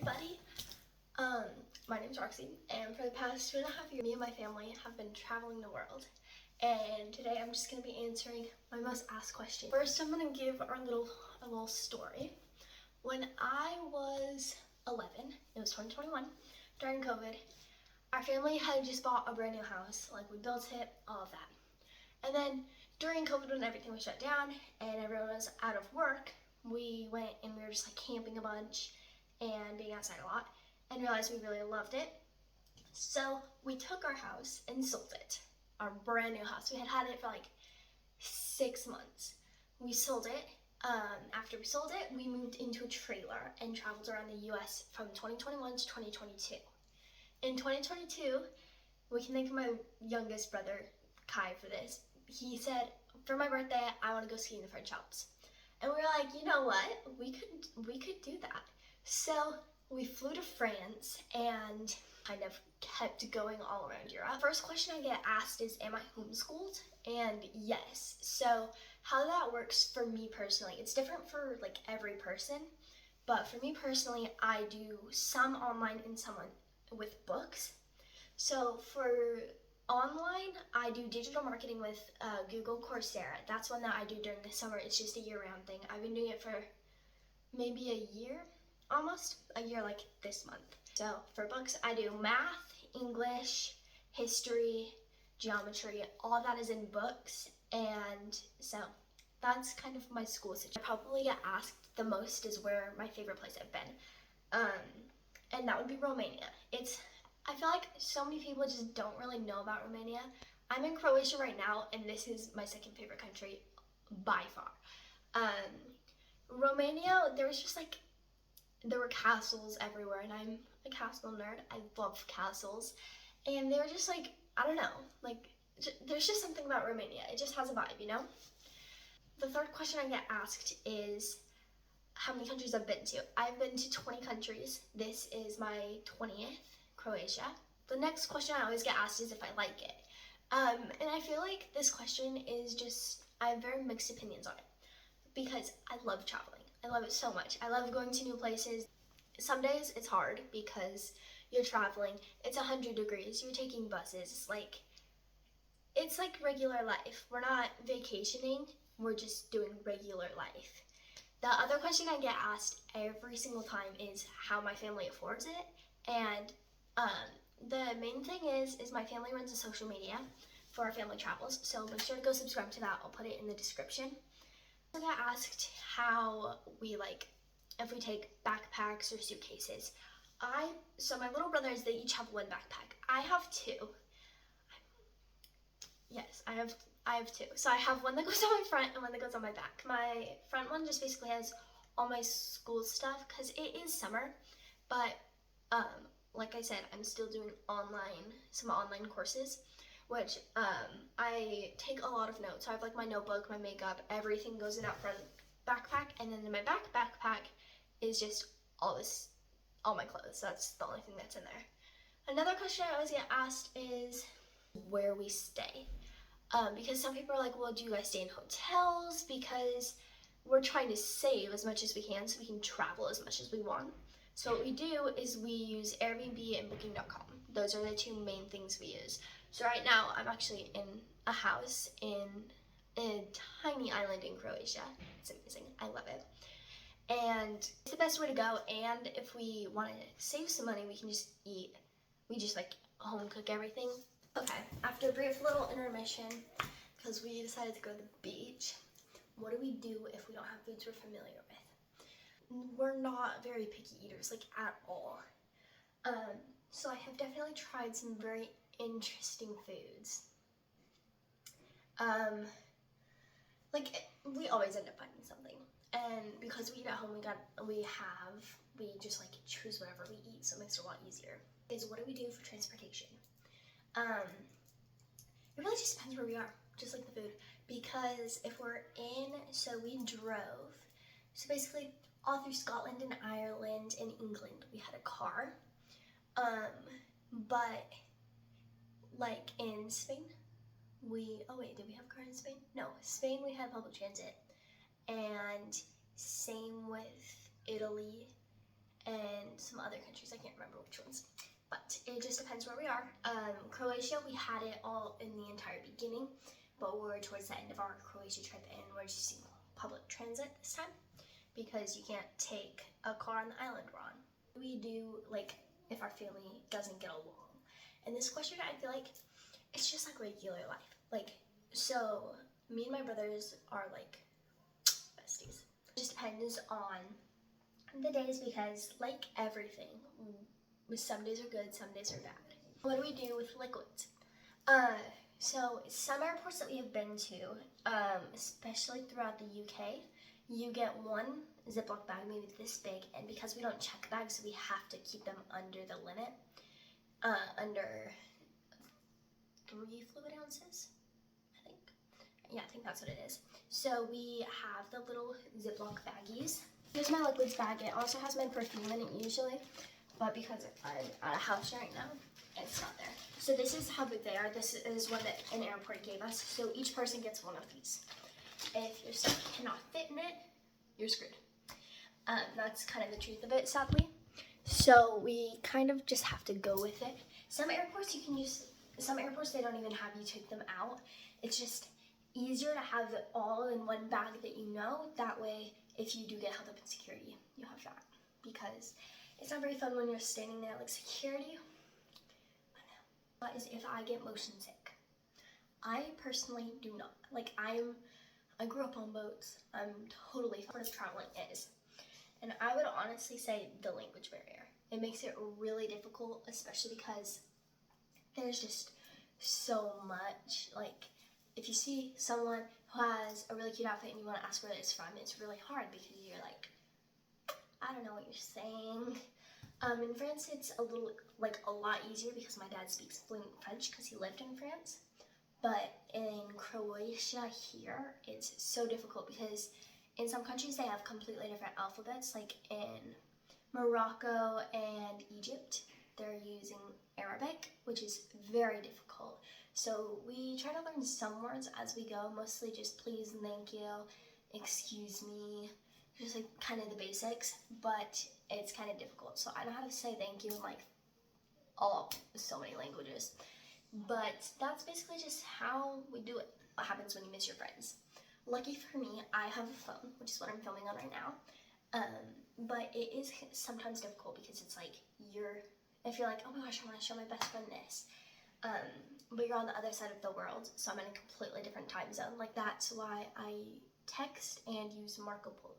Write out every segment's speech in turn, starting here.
everybody. My name's Roxy, and for the past 2.5 years, me and my family have been traveling the world. And today I'm just going to be answering my most asked question. First, I'm going to give a little story. When I was 11, it was 2021, during COVID, our family had just bought a brand new house. Like, we built it, all of that. And then during COVID, when everything was shut down and everyone was out of work, we went and we were just like camping a bunch and being outside a lot, and realized we really loved it. So we took our house and sold it, our brand new house. We had had it for like 6 months. We sold it. After we sold it, we moved into a trailer and traveled around the US from 2021 to 2022. In 2022, we can thank my youngest brother, Kai, for this. He said, for my birthday, I want to go ski in the French Alps. And we were like, you know what? We could do that. So we flew to France and kind of kept going all around Europe. First question I get asked is, am I homeschooled? And yes. So how that works for me personally, it's different for like every person, but for me personally, I do some online and some with books. So for online, I do digital marketing with Google Coursera. That's one that I do during the summer. It's just a year-round thing. I've been doing it for maybe a year, almost a year, like this month. So for books, I do math, English, history, geometry, all that is in books. And so that's kind of my school situation. I probably get asked the most is where my favorite place I've been. And that would be Romania. I feel like so many people just don't really know about Romania. I'm in Croatia right now, and this is my second favorite country by far. Romania, there were castles everywhere, and I'm a castle nerd. I love castles. And they were just like, I don't know, like, there's just something about Romania. It just has a vibe, you know? The third question I get asked is how many countries I've been to. I've been to 20 countries. This is my 20th, Croatia. The next question I always get asked is if I like it. And I feel like this question is just, I have very mixed opinions on it because I love traveling. I love it so much. I love going to new places. Some days it's hard because you're traveling. It's 100 degrees. You're taking buses. It's like regular life. We're not vacationing. We're just doing regular life. The other question I get asked every single time is how my family affords it. And the main thing is my family runs a social media for our family travels. So make sure to go subscribe to that. I'll put it in the description. I got asked how if we take backpacks or suitcases. So my little brothers, they each have one backpack. I have two. Yes, I have two. So I have one that goes on my front and one that goes on my back. My front one just basically has all my school stuff because it is summer. But like I said, I'm still doing some online courses, which I take a lot of notes. So I have like my notebook, my makeup, everything goes in that front backpack, and then in my back backpack is just all my clothes. That's the only thing that's in there. Another question I always get asked is where we stay. Because some people are like, well, do you guys stay in hotels? Because we're trying to save as much as we can so we can travel as much as we want. So what we do is we use Airbnb and Booking.com. Those are the two main things we use. So right now I'm actually in a house in a tiny island in Croatia. It's amazing. I love it. And it's the best way to go. And if we want to save some money, we can just eat. We just home cook everything. Okay, after a brief little intermission, because we decided to go to the beach, what do we do if we don't have foods we're familiar with? We're not very picky eaters, at all. So I have definitely tried some very interesting foods. We always end up finding something. And because we eat at home, we just choose whatever we eat, so it makes it a lot easier. What do we do for transportation? It really just depends where we are, just like the food. Because if we're so we drove, so basically all through Scotland and Ireland and England, we had a car. But in Spain, did we have a car in Spain? No, Spain we had public transit. And same with Italy and some other countries. I can't remember which ones, but it just depends where we are. Croatia, we had it all in the entire beginning, but we're towards the end of our Croatia trip and we're just using public transit this time because you can't take a car on the island we're on. We do, like, if our family doesn't get along. And this question, I feel like it's just like regular life. Like, so me and my brothers are like besties. It just depends on the days because, like everything, some days are good, some days are bad. What do we do with liquids? So some airports that we have been to, especially throughout the UK, you get one Ziploc bag, maybe this big, and because we don't check bags, we have to keep them under the limit, under 3 fluid ounces, I think. Yeah, I think that's what it is. So we have the little Ziploc baggies. Here's my liquids bag. It also has my perfume in it usually, but because I'm at a house right now, it's not there. So this is how big they are. This is one that an airport gave us. So each person gets one of these. If your stuff cannot fit in it, you're screwed. That's kind of the truth of it, sadly. So we kind of just have to go with it. Some airports you can use, some airports they don't even have you take them out. It's just easier to have it all in one bag that you know. That way, if you do get held up in security, you have that. Because it's not very fun when you're standing there like security. What is if I get motion sick? I personally do not. Like I grew up on boats. I'm totally part of traveling is. And I would honestly say the language barrier. It makes it really difficult, especially because there's just so much. Like if you see someone who has a really cute outfit and you want to ask where it's from, it's really hard because you're like, I don't know what you're saying. In France, it's a lot easier because my dad speaks fluent French because he lived in France. But in Croatia here, it's so difficult because in some countries they have completely different alphabets. Like in Morocco and Egypt, they're using Arabic, which is very difficult. So we try to learn some words as we go, mostly just please and thank you, excuse me, just like kind of the basics, but it's kind of difficult. So I know how to say thank you in like so many languages. But that's basically just how we do it. What happens when you miss your friends? Lucky for me, I have a phone, which is what I'm filming on right now. But it is sometimes difficult because it's like if you're like, oh my gosh, I want to show my best friend this. But you're on the other side of the world, so I'm in a completely different time zone. Like that's why I text and use Marco Polo.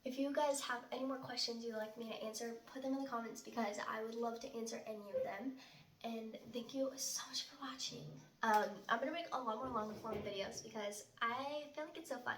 If you guys have any more questions you'd like me to answer, put them in the comments because I would love to answer any of them. And thank you so much for watching. I'm going to make a lot more long form videos because I feel like it's so fun.